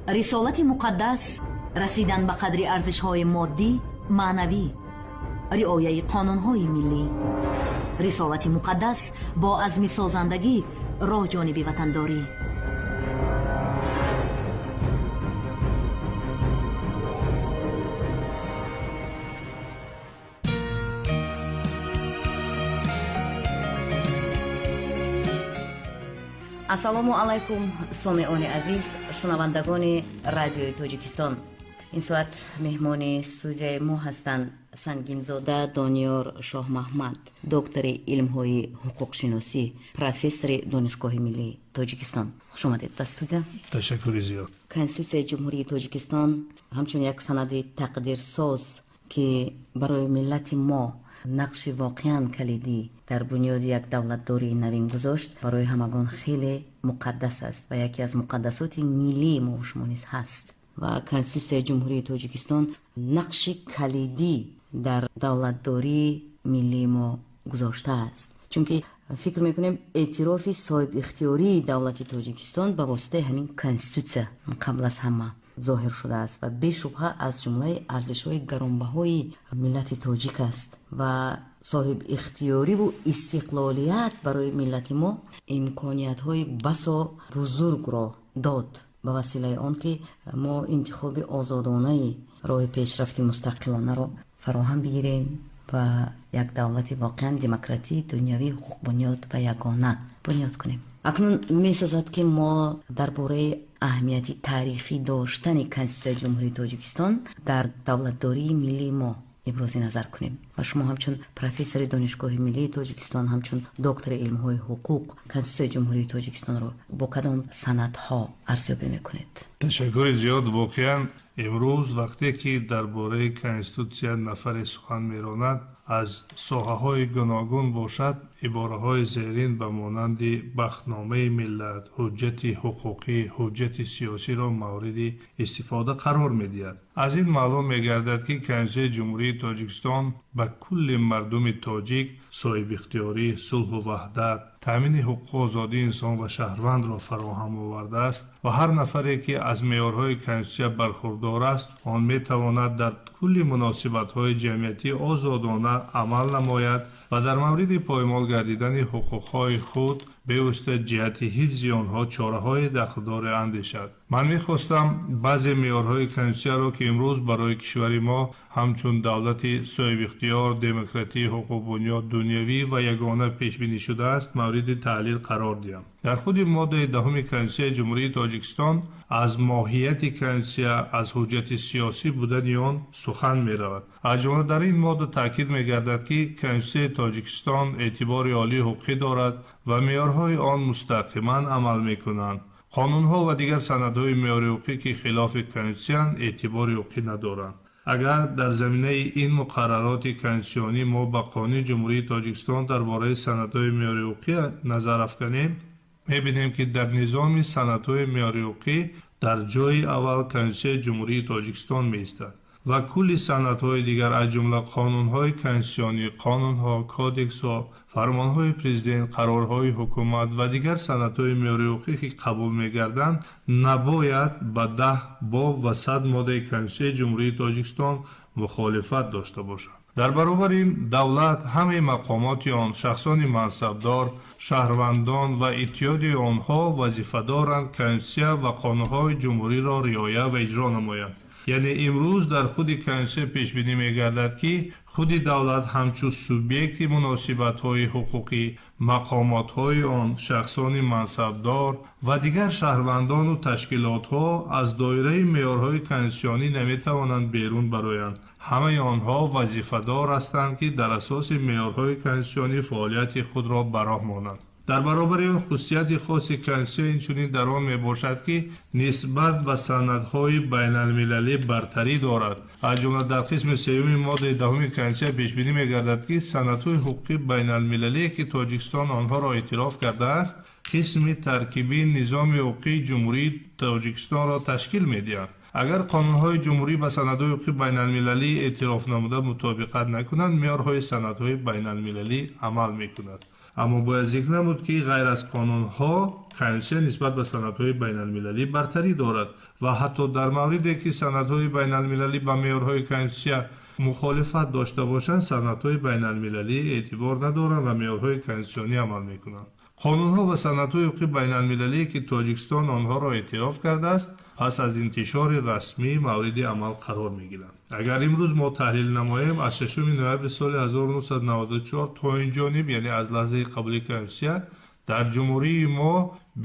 رسالت مقدس رسیدن به قدر ارزش‌های مادی، معنوی، رعایت قانون‌های ملی. رسالت مقدس با عزم سازندگی راه جانب وطنداری. ассалому алайкум сомеони азиз, шунавандагони радиои Тоҷикистон. ин соат меҳмони студияи мо ҳастанд сангинзода Дониёр Шоҳмаҳмад, доктори илмҳои ҳуқуқшиносӣ, профессори Донишгоҳи миллии Тоҷикистон. хуш омадед ба студия. ташаккури зиёд. конститутсияи ҷумҳурии Тоҷикистон ҳамчун як санади тақдирсоз ки барои миллати мо нақши воқеан калидӣ дар бунёди як давлатдории навин гузошт, барои ҳамагон хеле муқаддас аст ва яке аз муқаддасоти миллии мо шумо низ ҳаст. ва конститутсияи ҷумҳурии Тоҷикистон нақши калидӣ дар давлатдории миллии мо гузоштааст. чунки фикр мекунем эътирофи соҳибихтиёрии давлати Тоҷикистон ба воситаи ҳамин конститутсия қабл аз ҳама зоҳир шудааст ва бешубҳа аз ҷумлаи арзишҳои гаронбаҳои миллати тоҷик аст ва соҳибихтиёриву истиқлолият барои миллати мо имкониятҳои басо бузургро дод ба василаи он ки мо интихоби озодонаи роҳи пешрафти мустақилонаро фароҳам бигирем ва як давлати воқеан демократии дунявии ҳуқуқбунёд ва ягона бунёд кунем. акнун месазад ки мо дар бораи аҳамияти таърихӣ доштани конститутсияи ҷумҳурии Тоҷикистон дар давлатдории миллии мо ибрози назар кунем ва шумо ҳамчун профессори Донишгоҳи миллии Тоҷикистон, ҳамчун доктори илмҳои ҳуқуқ, конститутсияи ҷумҳурии Тоҷикистонро бо кадом санадҳо арзёбӣ мекунед? ташаккури зиёд. воқеан имрӯз вақте ки дар бораи конститутсия нафаре сухан меронад, аз соҳаҳои гуногун бошад, ибораҳои зерин ба монанди бахтномаи миллат, ҳуҷҷати ҳуқуқӣ, ҳуҷҷати сиёсиро мавриди истифода қарор медиҳад. аз ин маълум мегардад ки конститутсияи ҷумҳурии Тоҷикистон ба кулли мардуми тоҷик соҳибихтиёрӣ, сулҳу ваҳдат, таъмини ҳуқуқу озодии инсон ва шаҳрвандро фароҳам овардааст ва ҳар нафаре ки аз меъёрҳои конститутсия бархурдор аст, он метавонад дар кулли муносибатҳои ҷамъиятӣ озодона амал намояд ва дар мавриди поймол гардидани ҳуқуқҳои худ бевосита ҷиҳати ҳифзи онҳо чораҳои дахлдоре андешад. ман мехостам баъзе меъёрҳои конститутсияро ки имрӯз барои кишвари мо ҳамчун давлати соҳибихтиёр, демократии ҳуқуқбунёд, дунявӣ ва ягона пешбинӣ шудааст, мавриди таҳлил қарор диҳам. дар худи моддаи 10 конститутсияи ҷумҳурии Тоҷикистон аз моҳияти конститутсия, аз ҳуҷҷати сиёсӣ будани он сухан меравад. аз ҷумла дар ин модда таъкид мегардад ки конститутсияи Тоҷикистон эътибори олии ҳуқуқӣ дорад ва меъёрҳои он мустақиман амал мекунанд. қонунҳо ва дигар санадҳои меъёри ҳуқуқӣ ки хилофи конститутсиянд эътибори ҳуқуқӣ надоранд. агар дар заминаи ин муқаррароти конститутсионӣ мо ба Қонуни ҷумҳурии Тоҷикистон дар бораи санадҳои меъёри ҳуқуқӣ назар афканем, мебинем ки дар низоми санадҳои меъёри ҳуқуқӣ дар ҷойи аввал Конститутсияи ҷумҳурии Тоҷикистон меистад ва кулли санадҳои дигар аз ҷумла қонунҳои конститутсионӣ, қонунҳо, кодексҳо, фармонҳои президент, қарорҳои ҳукумат ва дигар санадҳои меъёри ҳуқуқӣ ки қабул мегарданд, набояд ба 10 боб ва 100 моддаи Конститутсияи ҷумҳурии Тоҷикистон мухолифат дошта бошад. дар баробари ин давлат ҳамаи мақомоти он, шахсони мансабдор, шаҳрвандон ва иттиҳоди онҳо вазифадоранд Конститутсия ва қонунҳои ҷумҳуриро риоя ва иҷро намоянд. яъне имрӯз дар худи конститутсия пешбинӣ мегардад ки худи давлат ҳамчун субъекти муносибатҳои ҳуқуқӣ, мақомотҳои он, шахсони мансабдор ва дигар шаҳрвандону ташкилотҳо аз доираи меъёрҳои конститутсионӣ наметавонанд берун бароянд. ҳамаи онҳо вазифадор ҳастанд ки дар асоси меъёрҳои конститутсионӣ фаъолияти худро ба роҳ монанд. дар баробари он хусусияти хоси конститутсия инчунин дар он мебошад ки нисбат ба санадҳои байналмилалӣ бартарӣ дорад. аз ҷумла дар қисми сеюми моддаи 10 конститутсия пешбинӣ мегардад ки санадҳои ҳуқуқи байналмилалие ки Тоҷикистон онҳоро эътироф кардааст, қисми таркибии низоми ҳуқуқии ҷумҳурии Тоҷикистонро ташкил медиҳанд. агар қонунҳои ҷумҳурӣ ба санадҳои ҳуқуқи байналмилалӣ эътироф намуда мутобиқат накунанд, меъёрҳои санадҳои байналмилалӣ амал мекунад. аммо бояд зикр намуд ки ғайр аз қонунҳо конститутсия нисбат ба санадҳои байналмилалӣ бартарӣ дорад ва ҳатто дар мавриде ки санадҳои байналмилалӣ ба меъёрҳои конститутсия мухолифат дошта бошанд, санадҳои байналмилалӣ эътибор надоранд ва меъёрҳои конститутсионӣ амал мекунанд. қонунҳо ва санадҳои ҳуқуқи байналмилалие ки тоҷикистон онҳоро эътироф кардааст, пас аз интишори расмӣ мавриди амал қарор мегиранд. агар имрӯз мо таҳлил намоем, аз 6 ноябри соли 1994 то инҷониб, яъне аз лаҳзаи қабули конститутсия, дар ҷумҳурии мо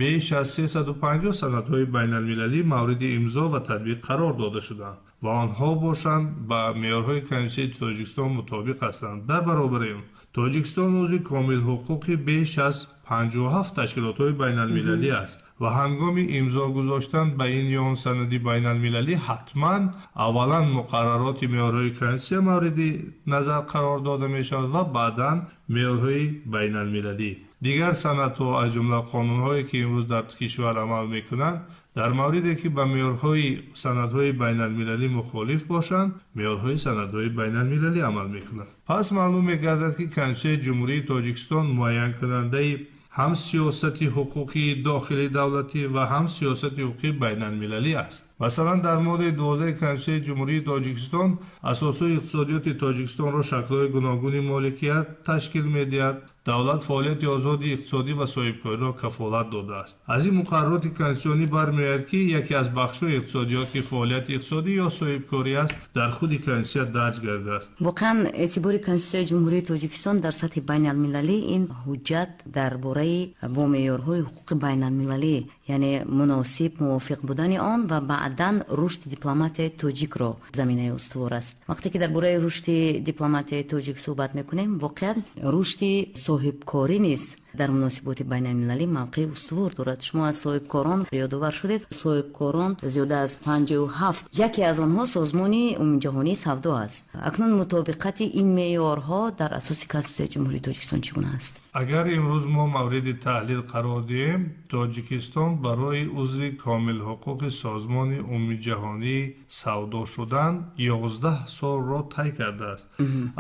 беш аз 350 санадҳои байналмилалӣ мавриди имзо ва татбиқ қарор дода шуданд ва онҳо бошанд ба меъёрҳои конститутсияи Тоҷикистон мутобиқ ҳастанд. дар баробари он, Тоҷикистон узви комилҳуқуқи беш аз 57 ташкилотҳои байналмилалӣ аст ва ҳангоми имзо гузоштан ба ин ё он санади байналмилалӣ ҳатман аввалан муқаррароти меъёрҳои конститутсия мавриди назар қарор дода мешавад ва баъдан меъёрҳои байналмилалӣ. дигар санадҳо аз ҷумла қонунҳое ки имрӯз дар кишвар амал мекунанд, дар мавриде ки ба меъёрҳои санадҳои байналмилалӣ мухолиф бошанд, меъёрҳои санадҳои байналмилалӣ амал мекунанд. пас маълум мегардад ки конститутсияи ҷумҳурии Тоҷикистон муайянкунандаи ҳам сиёсати ҳуқуқи дохили давлатӣ ва ҳам сиёсати ҳуқуқи байналмилалӣ аст. масалан, дар моддаи 12 конститутсияи ҷумҳурии Тоҷикистон асосҳои иқтисодиёти Тоҷикистонро шаклҳои гуногуни моликият ташкил медиҳад. давлат фаъолияти озоди иқтисодӣ ва соҳибкориро кафолат додааст. аз ин муқаррароти конститутсионӣ бармеояд ки яке аз бахшҳои иқтисодиёт ки фаъолияти иқтисодӣ ё соҳибкорӣ аст, дар худи конститутсия дарҷ гардидааст. воқеан эътибори конститутсияи ҷумҳурии Тоҷикистон дар сатҳи байналмилалӣ ин ҳуҷҷат дар бораи бо меъёрҳои ҳуқуқи байналмилалӣ, яъне муносиб мувофиқ будани он ва баъдан рушди дипломатияи тоҷикро заминаи устувор аст. вақте ки дар бораи рушди дипломатияи тоҷик суҳбат мекунем, воқеан рушди соҳибкорӣ низ дар муносиботи байналмилалӣ мавқеи устувор дорад. шумо аз соҳибкорон ёдовар шудед. соҳибкорон зиёда аз 57, яке аз онҳо созмони умумиҷаҳонии савдо аст. акнун мутобиқати ин меъёрҳо дар асоси конститутсияи ҷумҳурии Тоҷикистон чӣ гуна аст? агар имрӯз мо мавриди таҳлил қарор диҳем, Тоҷикистон барои узви комилҳуқуқи созмони умумиҷаҳонии савдо шудан 11 солро тай кардааст.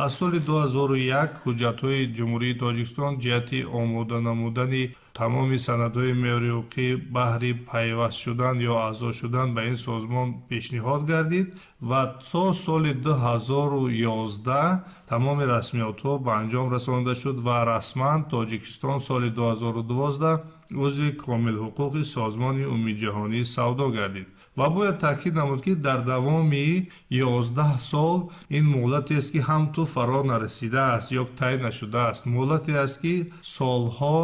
аз соли 2001 ҳуҷҷатҳои ҷумҳурии Тоҷикистон ҷиҳати омода намудани тамоми санадҳои меъёри ҳуқуқи баҳри пайваст шудан ё аъзо шудан ба ин созмон пешниҳод гардид ва то соли 2011 тамоми расмиётҳо ба анҷом расонида шуд ва расман Тоҷикистон соли 2012 узви комилҳуқуқи созмони умумиҷаҳонии савдо гардид. ва бояд таъкид намуд ки дар давоми 11 сол ин муҳлатест ки ҳам ту фаро нарасидааст ё тай нашудааст. муҳлате аст ки солҳо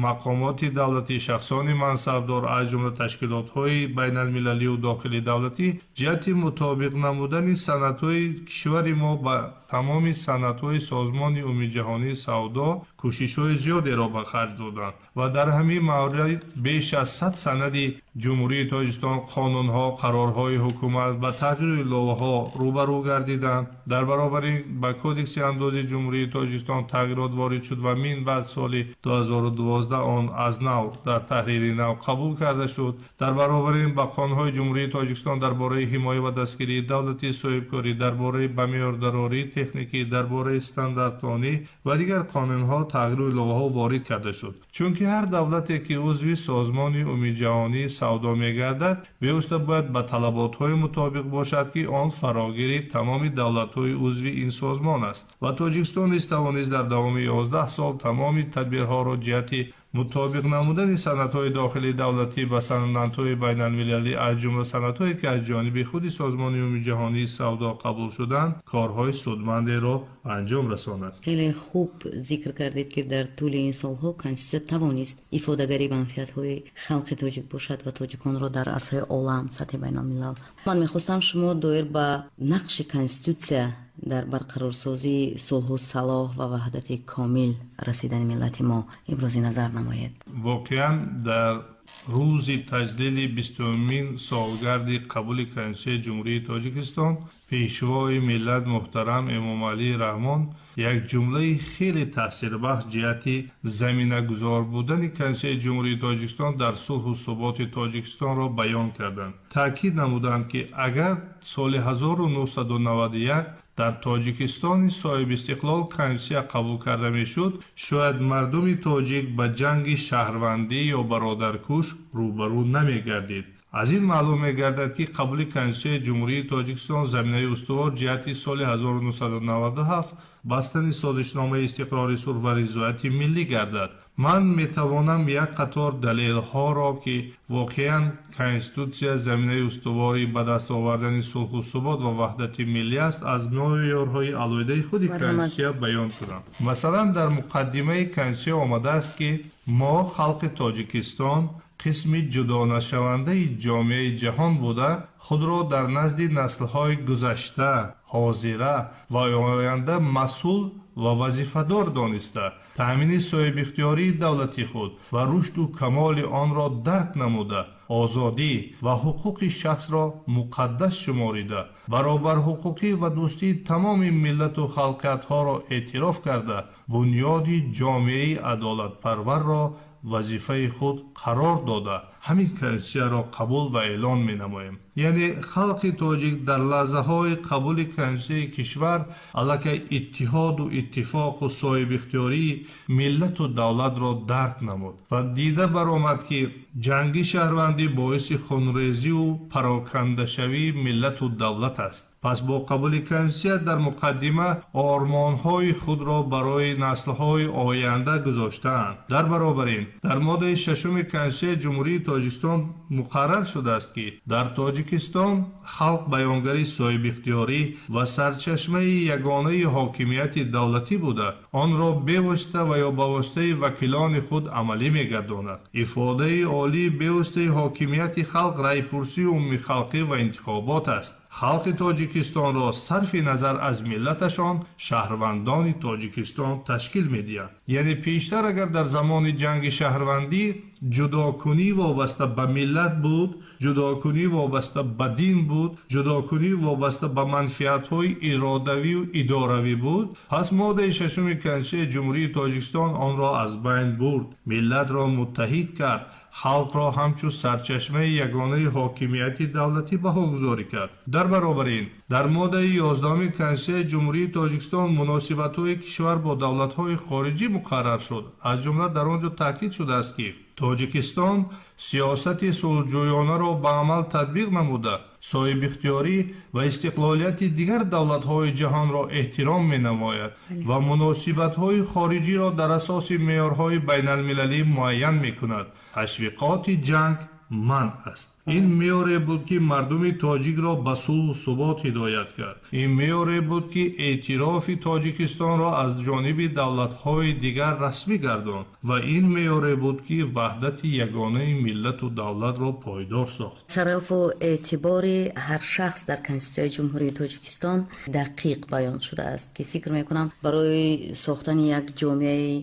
мақомоти давлатӣ, шахсони мансабдор аз ҷумла ташкилотҳои байналмилалию дохили давлатӣ ҷиҳати мутобиқ намудани санадҳои кишвари мо ба тамоми санадҳои созмони умумиҷаҳонии савдо кӯшишҳои зиёдеро ба харҷ доданд ва дар ҳамин маврид беш аз 100 санади ҷумҳурии Тоҷикистон қонунҳо, қарорҳои ҳукумат ба тағйири ловҳаҳо рӯбарӯ гардиданд. дар баробари ба кодекси андози ҷумҳурии Тоҷикистон тағйирот ворид шуд ва мин баъд соли 2012 он аз нав дар таҳрири нав қабул карда шуд. дар баробари ин ба қонунҳои ҷумҳурии Тоҷикистон дар бораи ҳимоя ва дастгирии давлати соҳибкорӣ, дар бораи ба меъёрдарории техникӣ, дар бораи стандартонӣ ва дигар қонунҳо тағйири ловҳаҳо ворид карда шуд. чунки ҳар давлате ки узви созмони умумиҷаҳонии савдо мегардад, беуста бояд ба талаботҳои мутобиқ бошад ки он фарогири тамоми давлатҳои узви ин созмон аст ва Тоҷикистон низ тавонист дар давоми 11 сол тамоми тадбирҳоро ҷиҳати мутобиқ намудани санадҳои дохилии давлатӣ ба санадҳои байналмилалӣ аз ҷумла санадҳое ки аз ҷониби худи созмони умумиҷаҳонии савдо қабул шуданд, корҳои судмандеро анҷом расонад. хеле хуб зикр кардед ки дар тӯли ин солҳо конститутсия тавонист ифодагари манфиатҳои халқи тоҷик бошад ва тоҷиконро дар арсаи олам сатҳи байналмилал. ман мехостам шумо доир ба нақши конститутсия дар барқарорсозии сулҳу салоҳ ва ваҳдати комил расидани миллати мо ибрози назар намоед. воқеан дар рӯзи таҷлили 20-умин солгарди қабули Конститутсияи ҷумҳурии Тоҷикистон, пешвои миллат муҳтарам Эмомалии Раҳмон як ҷумлаи хеле таъсирбахш ҷиҳати заминагузор будани Конститутсияи ҷумҳурии Тоҷикистон дар сулҳу суботи Тоҷикистонро баён карданд. таъкид намуданд ки агар соли 1991 дар тоҷикистони соҳибистиқлол конститутсия қабул карда мешуд, шояд мардуми тоҷик ба ҷанги шаҳрвандӣ ё бародаркуш рӯбарӯ намегардид. аз ин маълум мегардад ки қабули конститутсияи ҷумҳурии тоҷикистон заминаи устувор ҷиҳати соли 1997 бастани созишномаи истиқрори сулҳ ва ризояти миллӣ гардад. ман метавонам як қатор далелҳоро ки воқеан конститутсия заминаи устувори ба даст овардани сулҳу субот ва ваҳдати миллӣ аст аз меъёрҳои алоҳидаи худи конститутсия баён кунам. масалан дар муқаддимаи конститутсия омадааст ки мо халқи тоҷикистон қисми ҷудонашавандаи ҷомеаи ҷаҳон буда худро дар назди наслҳои гузашта, ҳозира ва оянда масъул ва вазифадор дониста таъмини соҳибихтиёрии давлати худ ва рушду камоли онро дарк намуда, озодӣ ва ҳуқуқи шахсро муқаддас шуморида, баробарҳуқуқӣ ва дӯстии тамоми миллату халқиятҳоро эътироф карда, бунёди ҷомеаи адолатпарварро вазифаи худ қарор дода ҳамин конститутсияро қабул ва эълон менамоем. яъне халқи тоҷик дар лаҳзаҳои қабули конститутсияи кишвар аллакай иттиҳоду иттифоқу соҳибихтиёрии миллату давлатро дарк намуд ва дида баромад ки ҷанги шаҳрвандӣ боиси хунрезию парокандашавии миллату давлат аст. пас бо қабули конститутсия дар муқаддима ормонҳои худро барои наслҳои оянда гузоштаанд. дар баробар ин дар моддаи 6 конститутсияи ҷумҳурии тоҷикистон муқаррар шудааст ки дар тоҷикистон халқ баёнгари соҳибихтиёрӣ ва сарчашмаи ягонаи ҳокимияти давлатӣ буда онро бевосита ва ё ба воситаи вакилони худ амалӣ мегардонад. ифодаи олии бевоситаи ҳокимияти халқ райпурсии умумихалқӣ ва интихобот аст. халқи тоҷикистонро сарфи назар аз миллаташон шаҳрвандони тоҷикистон ташкил медиҳанд. яъне пештар агар дар замони ҷанги шаҳрвандӣ ҷудокунӣ вобаста ба миллат буд, ҷудокунӣ вобаста ба дин буд, ҷудокунӣ вобаста ба манфиатҳои иродавию идоравӣ буд, пас моддаи 6 конститутсияи ҷумҳурии тоҷикистон онро аз байн бурд, миллатро муттаҳид кард, халқро ҳамчун сарчашмаи ягонаи ҳокимияти давлатӣ баҳогузорӣ кард. дар баробар ин дар моддаи 11 конститутсияи ҷумҳурии тоҷикистон муносибатҳои кишвар бо давлатҳои хориҷӣ муқаррар шуд. аз ҷумла дар он ҷо таъкид шудааст ки тоҷикистон сиёсати сулҳҷӯёнаро ба амал татбиқ намуда, соҳибихтиёрӣ ва истиқлолияти дигар давлатҳои ҷаҳонро эҳтиром менамояд ва муносибатҳои хориҷиро дар асоси меъёрҳои байналмилалӣ муайян мекунад. ташвиқоти ҷанг манъ аст. ин меъёре буд ки мардуми тоҷикро ба сулҳу субот ҳидоят кард. ин меъёре буд ки эътирофи тоҷикистонро аз ҷониби давлатҳои дигар расмӣ гардонд ва ин меъёре буд ки ваҳдати ягонаи миллату давлатро пойдор сохт. шарафу эътибори ҳар шахс дар конститутсияи ҷумҳурии тоҷикистон дақиқ баён шудааст ки фикр мекунам барои сохтани як ҷомеаи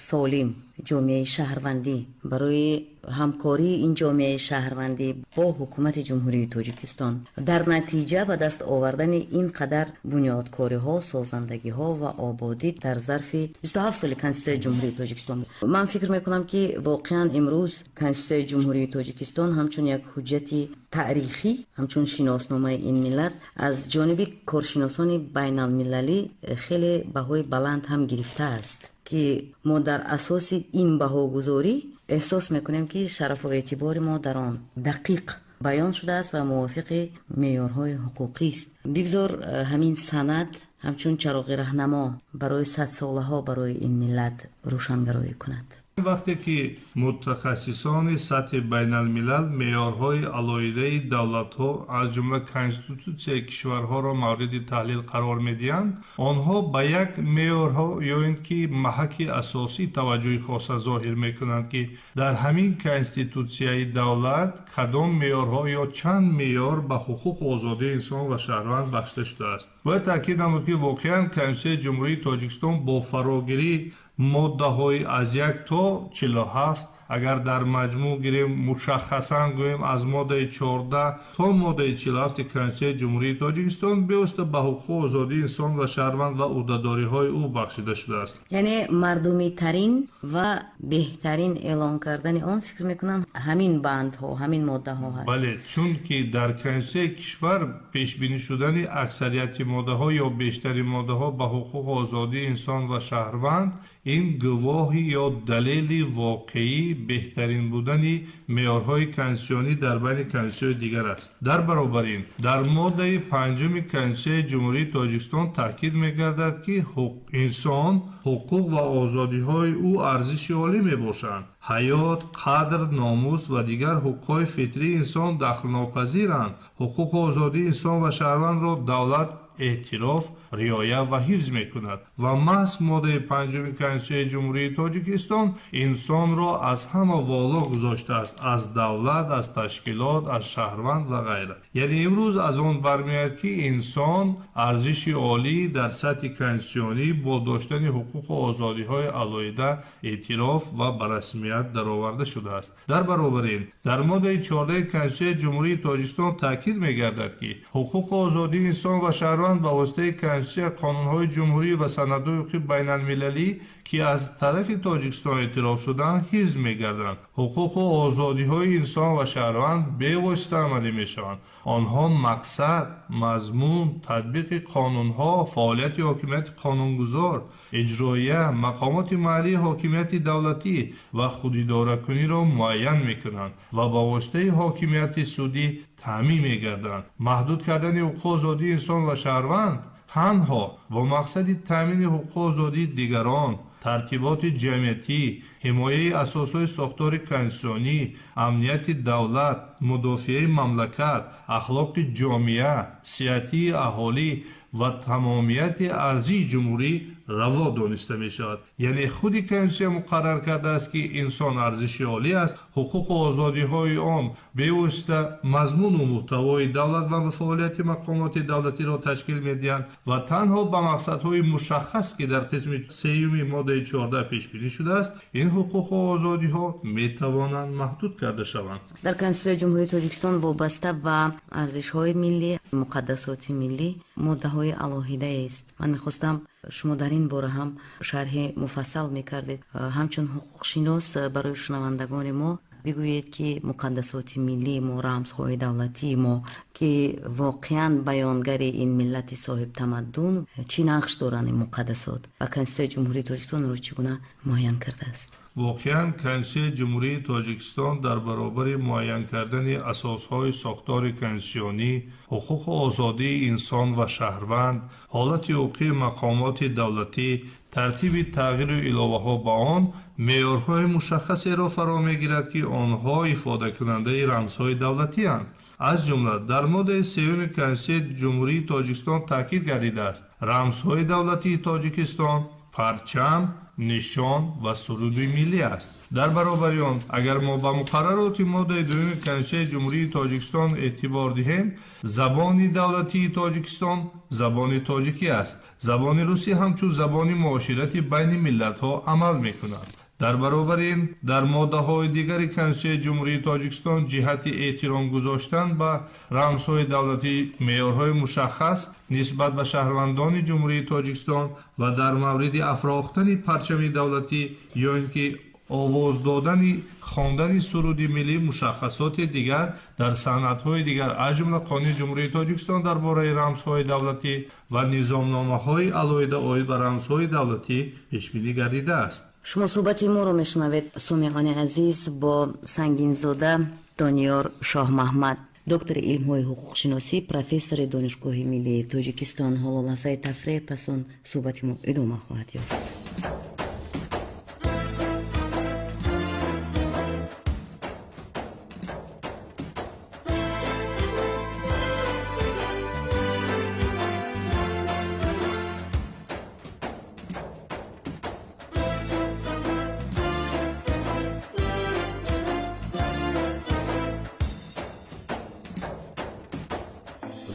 солим, ҷомеаи шаҳрвандӣ, барои ҳамкории ин ҷомеаи шаҳрвандӣ бо ҳукумати ҷумҳурии тоҷикистон дар натиҷа ба даст овардани ин қадар бунёдкориҳо, созандагиҳо ва ободӣ дар зарфи 27 соли конститутсияи ҷумҳурии тоҷикистон. ман фикр мекунам ки воқеан имрӯз конститутсияи ҷумҳурии тоҷикистон ҳамчун як ҳуҷҷати таърихӣ, ҳамчун шиносномаи ин миллат аз ҷониби коршиносони байналмилалӣ хеле баҳои баланд ҳам гирифтааст ки мо дар асоси ин баҳогузорӣ эҳсос мекунем ки шарафу эътибори мо дар он дақиқ баён шудааст ва мувофиқи меъёрҳои ҳуқуқист. бигзор ҳамин санад ҳамчун чароғи раҳнамо барои садсолаҳо барои ин миллат рӯшангароӣ кунад. вақте ки мутахассисони сатҳи байналмилал меъёрҳои алоҳидаи давлатҳо аз ҷумла конститутсияи кишварҳоро мавриди таҳлил қарор медиҳанд, онҳо ба як меъёрҳо ё ин ки маҳаки асосии таваҷҷӯҳи хоса зоҳир мекунанд ки дар ҳамин конститутсияи давлат кадом меъёрҳо ё чанд меъёр ба ҳуқуқу озодии инсон ва шаҳрванд бахшида шудааст. бояд таъкид намуд ки воқеан конститутсияи ҷумҳурии тоҷикистон бо фарогирии моддаҳои аз 1 то 47 اگر در مجموع گیریم مشخصا گوییم از ماده 14 تا ماده 47 کنستیتوسیون جمهوری تاجیکستان بیوسته به حقوق و آزادی انسان و شهروند و عهدهداری های او بخشیده شده است. یعنی مردمی ترین و بهترین اعلان کردن آن فکر میکنم همین بند ها همین ماده ها هست. بله، چون که در کنستیتوسیون کشور پیش بینی شدن اکثریت ماده ها یا بیشتری ماده ها به حقوق و آزادی انسان و شهروند این گواهی یا دلیل واقعی بهترین بودن معیارهای کنستیتوسیونی در بین کنستیتوسیون دیگر است. در برابر این در ماده 5 کنستیتوسیون جمهوری تاجیکستان تاکید می‌گردد که انسان حقوق و آزادی های او ارزش عالی میباشند. حیات، قدر، ناموس و دیگر حقوق فطری انسان دخل ناپذیرند. حقوق و آزادی انسان و شهروند را دولت اعتراف، رعایت و حفظ میکند و محض ماده 5 کنستیتوسیون جمهوری تاجیکستان انسان را از همه والا گذاشته است، از دولت، از تشکیلات، از شهروند و غیره. یعنی امروز از آن برمیاد که انسان ارزش عالی در سطح کنستیتوسیونی با داشتن حقوق و آزادی های علایده اعتراف و به رسمیت درآورده شده است. در برابر این در ماده 14 کنستیتوسیون جمهوری تاجیکستان تاکید می‌گردد که حقوق و آزادی انسان و شهروند به واسطه کنستیتوسیون قانون‌های جمهوری و سندهای حقوقی بین‌المللی که از طرف تاجیکستان اعتراف شدند حفظ می‌گردند. حقوق و آزادی‌های انسان و شهروند بی‌واسطه عملی می‌شوند. آنها مقصد، مضمون، تطبیق قانون‌ها، فعالیت حاکمیت قانونگذار، اجراییه، مقامات محلی حاکمیت دولتی و خوداداره‌کنی را معین می‌کنند و با واسطه حاکمیت سودی تامین می‌گردند. محدود کردن حقوق و آزادی انسان و شهروند تنها با مقصد تامین حقوق و آزادی دیگران، ترتیبات جمعیتی، حمایه اساسهای ساختار کنستیتوسیونی، امنیت دولت، مدافعه مملکت، اخلاق جامعه، صحتی اهالی و تمامیت ارضی جمهوری روا دانسته می شود. یعنی خودی کنستیتوسیون مقرر کرده است که انسان ارزش عالی است، حقوق و آزادی های آن بیواسطه مضمون و محتوای دولت و فعالیت مقامات دولتی را تشکیل می دهند و تنها به مقصدهای مشخص که در قسم 3 ماده 14 پیش بینی شده است این حقوق و آزادی ها می توانند محدود کرده شوند. در کنستیتوسیون جمهوری تاجیکستان وابسته به ارزش های ملی، مقدسات ملی ماده های علاهیده است. من میخواستم شما در این باره هم شرح مفصل میکردید. همچون حقوق شناس برای شنوندگان ما بگویید که مقدسات ملی ما، رمزهای دولتی ما که واقعا بیانگر این ملت صاحب تمدن چی نقش دارند این مقدسات و کنستیتوسیون جمهوری تاجیکستان رو چگونه معین کرده است؟ واقعا کنستیتوسیون جمهوری تاجیکستان در برابر معین کردن اساسهای ساختار کنستیتوسیونی، حقوق و آزادی انسان و شهروند، حالت حقوقی مقامات دولتی، ترتیب تغییر و علاوه ها با آن معیارهای مشخصی را فرا میگیرد که آنها افاده کننده رمزهای دولتی اند. از جمله در ماده 3 کنستیتوسیون جمهوری تاجیکستان تاکید گردیده است رمزهای دولتی تاجیکستان پرچم، نشان و سرود ملی است. در برابر آن اگر ما به مقررات ماده 2 کنستیتوسیون جمهوری تاجیکستان اعتبار دهیم، زبان دولتی تاجیکستان زبان تاجیکی است. زبان روسی همچون زبان معاشرت بین ملت ها عمل می‌کند. در برابر این در ماده های دیگر کنستیتوسیون جمهوری تاجیکستان جهت احترام گذاشتن به رمزهای دولتی معیارهای مشخص نسبت به شهروندان جمهوری تاجیکستان و در مورد افراختن پرچم دولتی یا اینکه آواز دادن خواندن سرود ملی مشخصات دیگر در صنعت‌های دیگر از جمله قانون جمهوری تاجیکستان درباره رمزهای دولتی و نظامنامه‌های علاوه عاید بر رمزهای دولتی پیش بینی گردیده است. شما صحبت ما رو میشنوید سامیعان عزیز با سنگینزاده دانیار شاه محمد، دکتر علم‌های حقوق شناسی، پروفسور دانشگاه ملی تاجیکستان. حالا لحظه تفریح، پس اون صحبت ما ادامه خواهد یافت.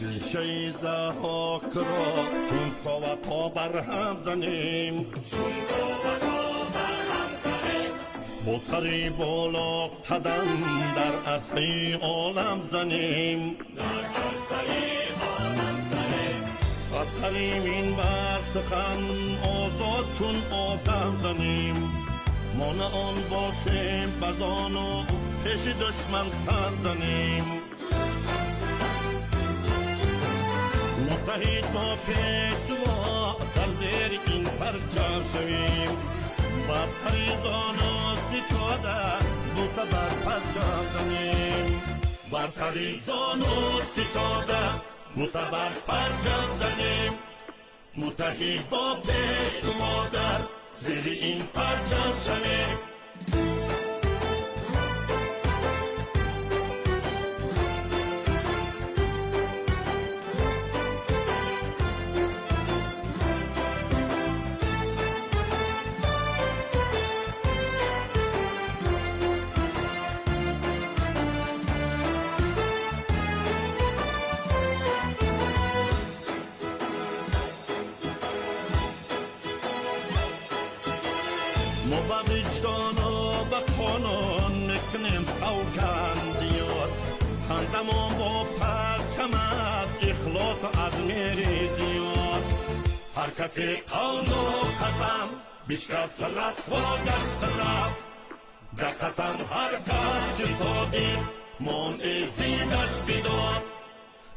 ریشه ضحاک را چون پا بر هم زنیم، با سری بالا قدم در عرصه عالم زنیم، از حریمین بر سخن آزاد چون آدم زنیم. ما نه آن باشیم بزان و پیش دشمن خند زنیم. متحد با پیشوا در زیر این پرچم شویم، بر سریزان و ستاده بوسه بر پرچم زنیم. بر سریزان و ستاده بوسه بر پرچم زنیم. متحد با پیشوا در زیر این پرچم شویم. ما با وجدان و با قانون میکنیم سوگندیات، همزمان با پرچم از اخلاص و عزم ریزیات. هر کسی قول و قسم بیشکست رسوا گشت رفت، در قسم هر کسی صادق منعزیدش بداد.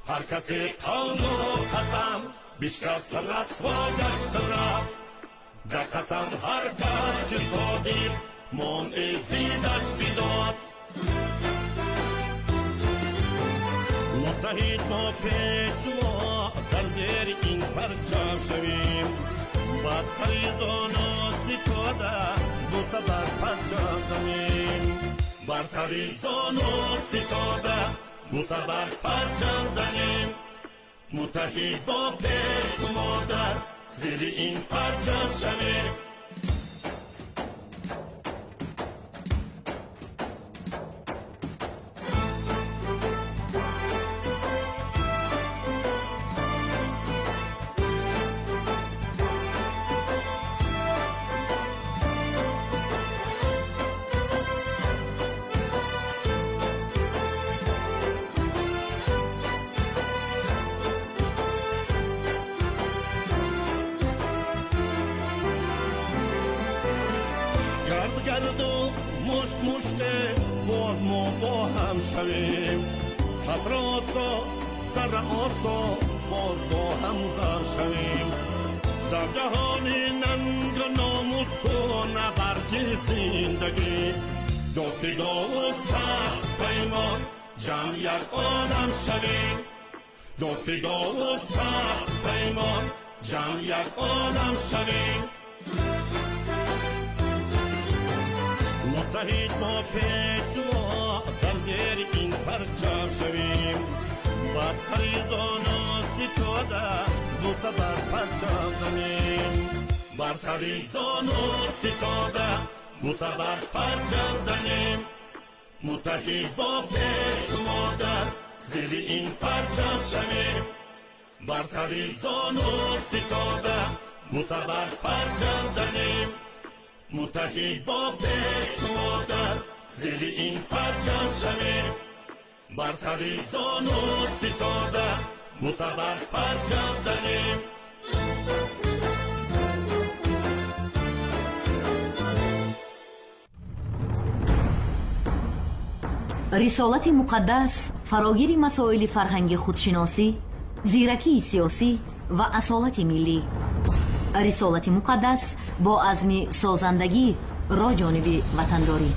هر کسی قول و قسم بیشکست رسوا گشت رفت، در قسم هر کس صادق منعزیدش بداد. متحد ما پیشوا در زیر این پرچم شویم، بر سریزان و ستاده بوسه بر پرچم زنیم. بر سریزان و ستاده بوسه بر پرچم زنیم. متحد با پیشوا در زیر این پرچم شویم. گرد و مشت مشته باز ما با هم شویم، خبر آسا سر آسا باز با هم زر شویم. در جهان ننگ و ناموس و نبرد زندگی، جفتگاه و سخت پیمان جمع یک عالم شویم. جفتگاه و سخت پیمان جمع یک عالم شویم. متحد ما پیشوا در زیر این پرچم شویم، بر سریزان و ستاده بوسه بر پرچم زنیم. بر سریزان و ستاده بوسه بر پرچم زنیم. متحد با پیشوا در زیر این پرچم شویم، بر سریزان و ستاده بوسه بر پرچم زنیم. متحد با پیشوا در زیر این پرچم شویم، بر سریزان و ستاده بوسه بر پرچم زنیم. رسالت مقدس فراگیر مسائل فرهنگی خودشناسی، زیرکی سیاسی و اصالت ملی. رسالت مقدس با عزم سازندگی را جانب وطنداری.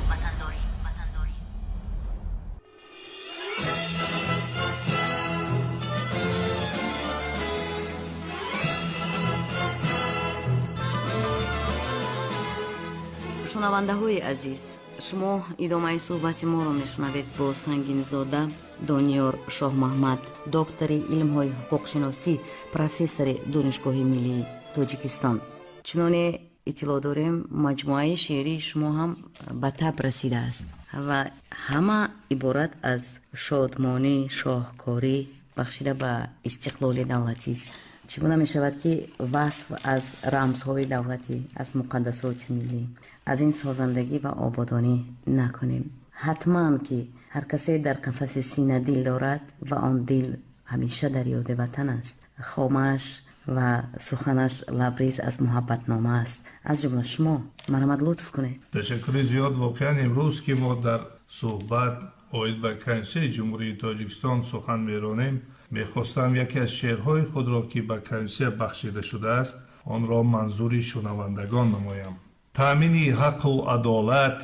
شنونده های عزیز، شما ادامه صحبت ما را میشنوید با سنگین زاده دانیار شاه محمد، دکتر علم های حقوق شناسی، پروفسور دانشگاه ملی تاجیکستان. چنانه اطلاع داریم مجموعه شعری شما هم به تب رسیده است و همه عبارت از شادمانی، شاهکاری بخشیده به استقلال دولتی است. چگونه می شود که وصف از رمزهای دولتی، از مقدسات ملی، از این سازندگی و آبادانی نکنیم؟ حتما که هر کسی در قفس سینه دل دارد و آن دل همیشه در یاد وطن است. خامش و سخنش لبریز از محبت نامه است. از جمله شما مرحمت لطف کنید. تشکر زیاد. واقعا امروز که ما در صحبت اوید به کنسیل جمهوری تاجیکستان سخن میرانیم، میخواستم یکی از شعرهای خود را که به کنسیل بخشیده شده است آن را منظور شنوندگان نمایم. تامین حق و عدالت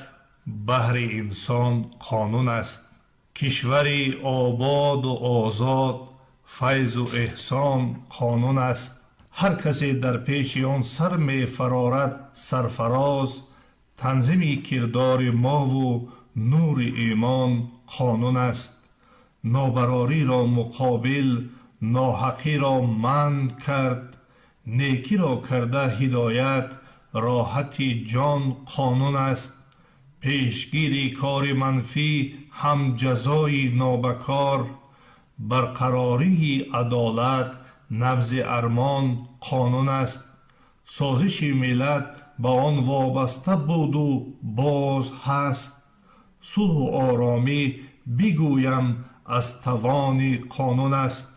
بهر انسان قانون است. کشوری آباد و آزاد فیض و احسان قانون است. هر کسی در پیش آن سر می فرارد سرفراز. تنظیم کردار ما و نور ایمان قانون است. نابراری را مقابل، ناحقی را منع کرد. نیکی را کرده هدایت، راحت جان قانون است. پیشگیری کار منفی هم جزای نابکار. برقراری عدالت نبض ارمان قانون است. سازش ملت با آن وابسته بود و باز هست. صلح و آرامی بگویم از توان قانون است.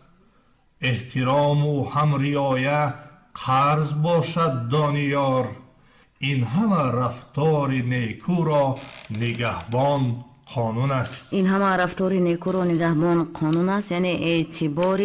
احترام و هم رعایت قرض باشد دانیار. این همه رفتار نیکو را نگهبان قانون است. این همه رفتار نیکو را نگهبان قانون است، یعنی اعتبار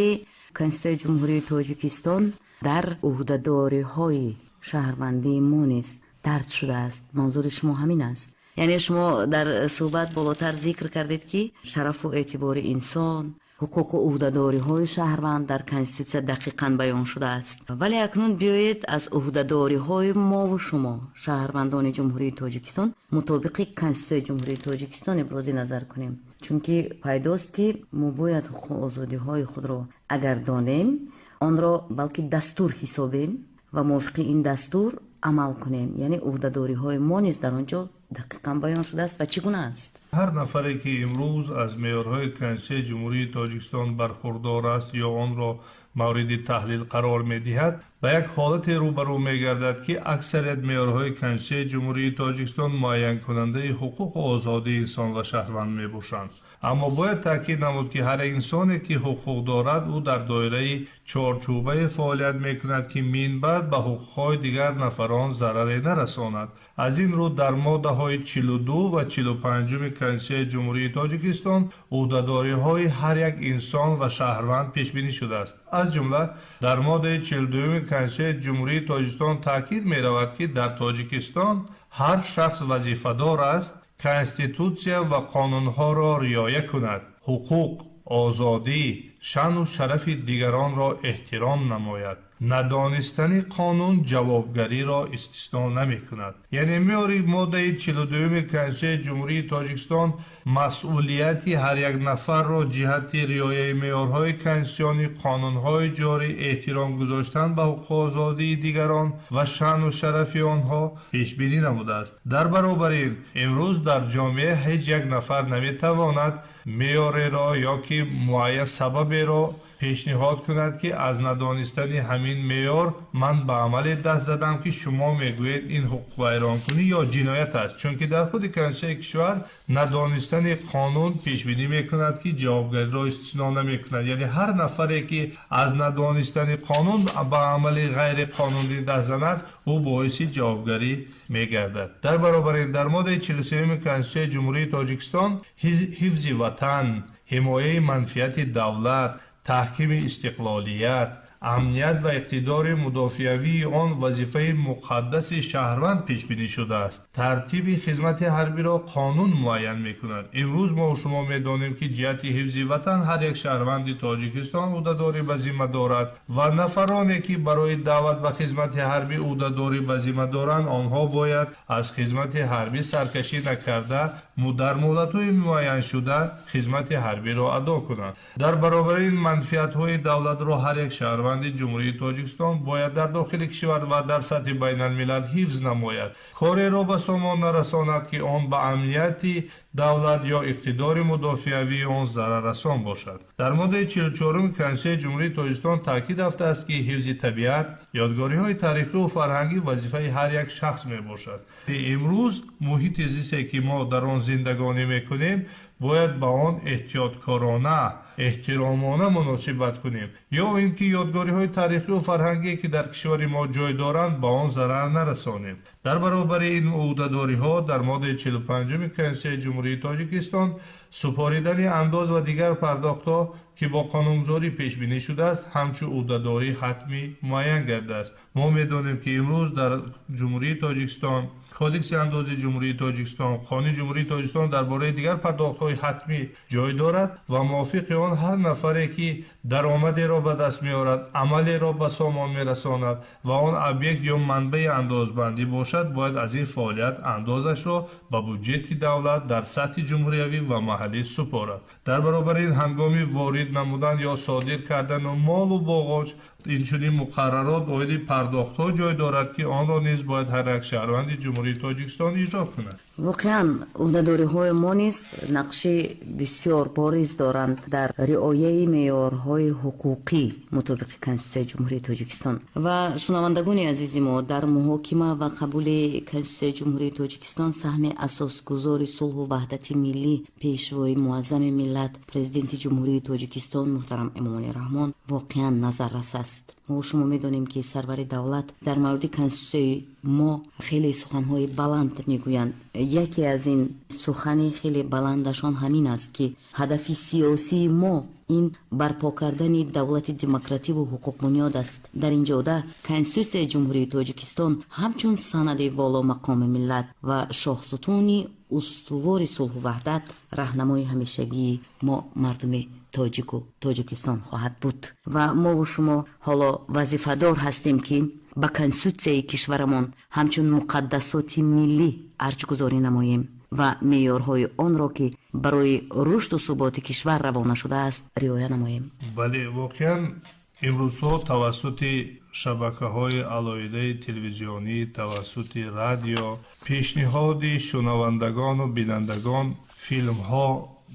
کنسیل جمهوری تاجیکستان در عهده‌داری های شهروندی ما نیز درد شده است. منظور شما همین است؟ یعنی شما در صحبت بالاتر ذکر کردید که شرف و اعتبار انسان، حقوق و عهده‌داری های شهروند در کنستیتوسیون دقیقاً بیان شده است. ولی اکنون بیایید از عهده‌داری های ما و شما شهروندان جمهوری تاجیکستان مطابق کنستیتوسیون جمهوری تاجیکستان ابراز نظر کنیم. چون که پیداست که ما باید حقوق و آزادی های خود را اگر دانیم آن را بلکه دستور حسابیم و موافق این دستور عمل کنیم. یعنی عهده‌داری های ما نیز در آنجا دقیقاً بیان شده است و چگونه است؟ هر نفری که امروز از معیارهای کنسیل جمهوری تاجیکستان برخوردار است یا آن را مورد تحلیل قرار می‌دهد به یک حالت روبرو می‌گردد که اکثریت معیارهای کنسیل جمهوری تاجیکستان معین کننده حقوق و آزادی انسان و شهروند میباشند. اما باید تاکید نمود که هر انسانی که حقوق دارد او در دایره چارچوبه فعالیت میکند که منبعد به حقوق‌های دیگر نفران ضرری نرساند. از این رو در ماده‌های 42 و 45 کنسیل جمهوری تاجیکستان عهده‌داری‌های هر یک انسان و شهروند پیش بینی شده است. از جمله در ماده 42 کنسیل جمهوری تاجیکستان تاکید می‌رود که در تاجیکستان هر شخص وظیفه‌دار است کنستیتوسیون و قانون‌ها را رعایت کند. حقوق، آزادی، شأن و شرف دیگران را احترام نماید. ندانستن قانون جوابگری را استثنا نمی کند. یعنی میاری ماده 42 کنسیل جمهوری تاجیکستان مسئولیت هر یک نفر را جهت رعایت معیارهای کنستیتوسیونی، قانونهای جاری، احترام گذاشتن به حقوق و آزادی دیگران و شأن و شرف آنها پیش بینی نموده است. در برابر این امروز در جامعه هیچ یک نفر نمیتواند معیار را یا که معین سبب را پیشنهاد کند که از ندانستن همین معیار من به عمل دست زدم که شما میگویید این حقوق ویران کنی یا جنایت است. چون که در خود کنسیل کشور ندانستن قانون پیش بینی میکند که جوابگری را استثنا نمیکند. یعنی هر نفری که از ندانستن قانون به عمل غیر قانونی دست زند او باعث جوابگری میگردد. در برابر این در ماده 43 کنسیل جمهوری تاجیکستان حفظ وطن، حمایه منفعت دولت، تحکیم استقلالیت، امنیت و اقتدار مدافعوی آن وظیفه مقدس شهروند پیش بینی شده است. ترتیب خدمت حربی را قانون معین میکند. امروز ما و شما میدانیم که جهت حفظ وطن هر یک شهروند تاجیکستان عهده‌داری به ذمه دارد و نفرانی که برای دعوت به خدمت حربی عهده‌داری به ذمه دارند آنها باید از خدمت حربی سرکشی نکرده در مدت‌های معین شده خدمت حربی را ادا کنند. در برابر این منفعت‌های دولت را هر یک شهروند جمهوری تاجیکستان باید در داخل کشور و در سطح بین الملل حفظ نماید. کاری را به سامان نرساند که آن به امنیت давлат ё иқтидори мудофиавии он зараррасон бошад. Дар моддаи 44 Конститутсияи Ҷумҳурии Тоҷикистон таъкид афтааст ки ҳифзи табиат, ёдгориҳои таърихиву фарҳангӣ вазифаи ҳар як шахс мебошад. имрӯз муҳити зисте ки мо дар он зиндагонӣ мекунем бояд ба он эҳтиёткорона, эҳтиромона муносибат кунем, ё ин ки ёдгориҳои таърихиву фарҳангие ки дар кишвари мо ҷой доранд ба он зарар нарасонем. дар баробари ин ӯҳдадориҳо дар моддаи 45 Конститутсияи Ҷумҳурии Тоҷикистон супоридани андоз ва дигар пардохтҳо ки бо қонунгузорӣ пешбинӣ шудааст ҳамчун ӯҳдадорӣ ҳатмӣ муайян гардааст. мо медонем ки имрӯз дар Ҷумҳурии Тоҷикистон кодекси андози Ҷумҳурии Тоҷикистон, қонуни Ҷумҳурии Тоҷикистон дар бораи дигар пардохтҳои ҳатмӣ ҷой дорад ва мувофиқи он ҳар нафаре ки даромадеро ба даст меорад, амалеро ба сомон мерасонад ва он объект ё манбаи андозбандӣ бошад, бояд аз ин фаъолият андозашро ба буҷети давлат дар сатҳи ҷумҳуриявӣ ва маҳаллӣ супорад. дар баробари ин ҳангоми ворид намудан ё содир кардану молу боғоч инчунин муқаррарот оиди пардохтҳо ҷой дорад ки онро низ бояд ҳар як шаҳрванди Ҷумҳурии Тоҷикистон иҷро кунад. воқеан ӯҳдадориҳои мо низ нақши бисёр бориз доранд дар риояи меъёрҳои ҳуқуқӣ мутобиқи Конститутсияи Ҷумҳурии Тоҷикистон. ва шунавандагони азизи мо, дар муҳокима ва қабули Конститутсияи Ҷумҳурии Тоҷикистон саҳми асосгузори сулҳу ваҳдати миллӣ, пешвои муаззами миллат, президенти Ҷумҳурии Тоҷикистон муҳтарам Эмомалӣ Раҳмон воқеан назаррас аст. мо шумо медонем ки сарвари давлат дар мавриди Конститутсияи мо хеле суханҳои баланд мегӯянд. яке аз ин сухани хеле баландашон ҳамин аст ки ҳадафи сиёсии мо ин барпо кардани давлати демокративу ҳуқуқбунёд аст. дар ин ҷода Конститутсияи Ҷумҳурии Тоҷикистон ҳамчун санади воломақоми миллат ва шоҳсутуни устувори сулҳу ваҳдат раҳнамои ҳамешагии мо мардуми тоҷику Тоҷикистон хоҳад буд. ва мову шумо ҳоло вазифадор ҳастем ки ба Конститутсияи кишварамон ҳамчун муқаддасоти миллӣ арҷгузорӣ намоем ва меъёрҳои онро ки барои рушду суботи кишвар равона шудааст риоя намоем. бале воқеан имрӯзҳо тавассути шабакаҳои алоидаи телевизионӣ, тавассути радио, пешниҳоди шунавандагону бинандагон филмҳо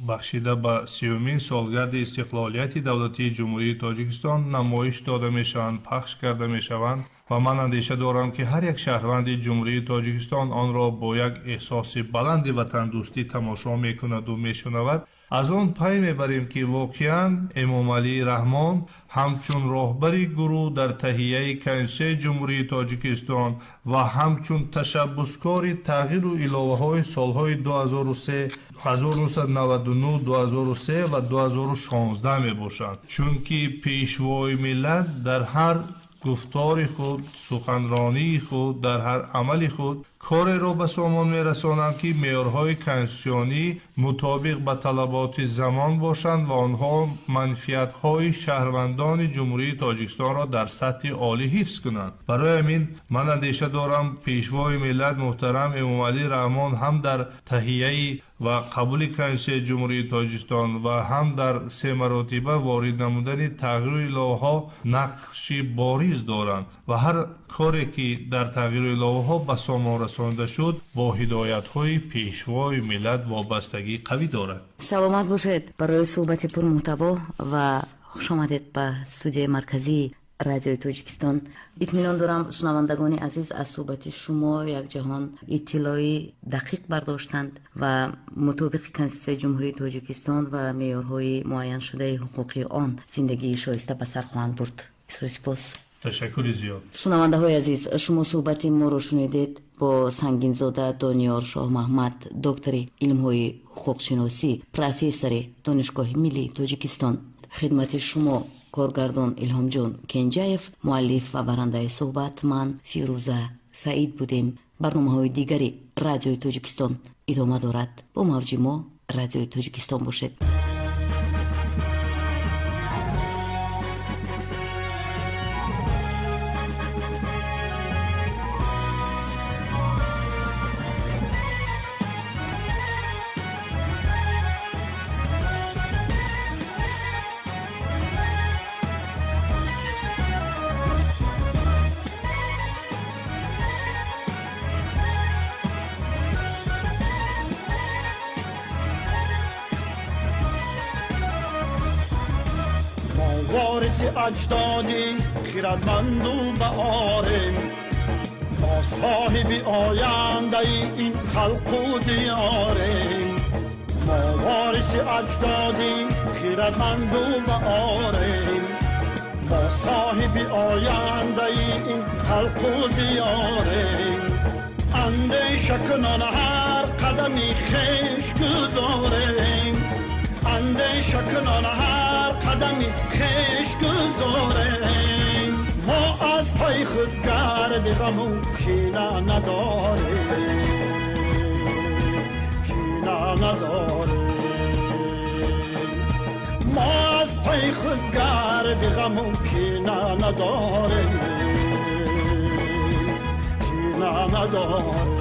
бахшида ба 30-мин солгарди истиқлолияти давлатии Ҷумҳурии Тоҷикистон намоиш дода мешаванд, пахш карда мешаванд ва ман андеша дорам ки ҳар як шаҳрванди Ҷумҳурии Тоҷикистон онро бо як эҳсоси баланди ватандӯстӣ тамошо мекунаду мешунавад. аз он пай мебарем ки воқеан Эмомалии Раҳмон ҳамчун роҳбари гурӯҳ дар таҳияи Конститутсияи Ҷумҳурии Тоҷикистон ва ҳамчун ташаббускори тағйиру иловаҳои солҳои 2003, 1999, 2003 ва 2016 мебошанд, чунки пешвои миллат дар ҳар гуфтори худ, суханронии худ, дар ҳар амали худ кореро ба сомон мерасонанд ки меъёрҳои конститутсионӣ мутобиқ ба талаботи замон бошанд ва онҳо манфиатҳои шаҳрвандони Ҷумҳурии Тоҷикистонро дар сатҳи олӣ ҳифз кунанд. барои ҳамин ман андеша дорам пешвои миллат муҳтарам Эмомалӣ Раҳмон ҳам дар таҳияи ва қабули Конститутсияи Ҷумҳурии Тоҷикистон ва ҳам дар се маротиба ворид намудани тағйиру иловаҳо нақши бориз доранд ва ҳар коре ки дар тағйиру иловаҳо ба сомон расонида шуд бо ҳидоятҳои пешвои миллат вобастагӣ қавӣ дорад. саломат бошед. барои суҳбати пурмуҳтаво ва хушомадед ба студияи марказии радиои Тоҷикистон. итминон дорам шунавандагони азиз аз суҳбати шумо якҷаҳон иттилои дақиқ бардоштанд ва мутобиқи Конститутсияи Ҷумҳурии Тоҷикистон ва меъёрҳои муайяншудаи ҳуқуқи он зиндагии шоиста ба сар хоҳанд бурд. бисёр сипос. ташаккури зиёд. шунавандаҳои азиз, шумо суҳбати моро шунидед бо Сангинзода Дониёр Шоҳмаҳмад, доктори илмҳои ҳуқуқшиносӣ, профессори Донишгоҳи Миллии Тоҷикистон. хидмати шумо коргардон Илҳомҷон Кенҷаев, муаллиф ва барандаи суҳбат ман Фирӯза Саид будем. барномаҳои дигари радиои Тоҷикистон идома дорад. бо мавҷи мо радиои Тоҷикистон бошед. وارث اجدادی خیرتمند و بهاریم ما صاحب آینده این خلق و دیاریم ما وارث اجدادی خیرتمند و بهاریم ما صاحب آینده این خلق و دیاریم اندیشه کنان هر قدمی خویش گذاریم اندیشه کنان هر قدمی خویش گذاریم ما از پای خود گرد غم و کینه نداریم کینه نداریم ما از پای خود گرد غم و کینه نداریم کینه نداریم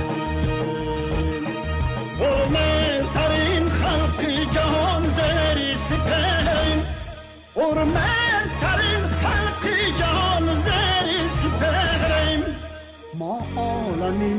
ارمزترین خلق جهان زیر سپهریم ارمزترین خلق جهان زیر سپهریم ما عالمی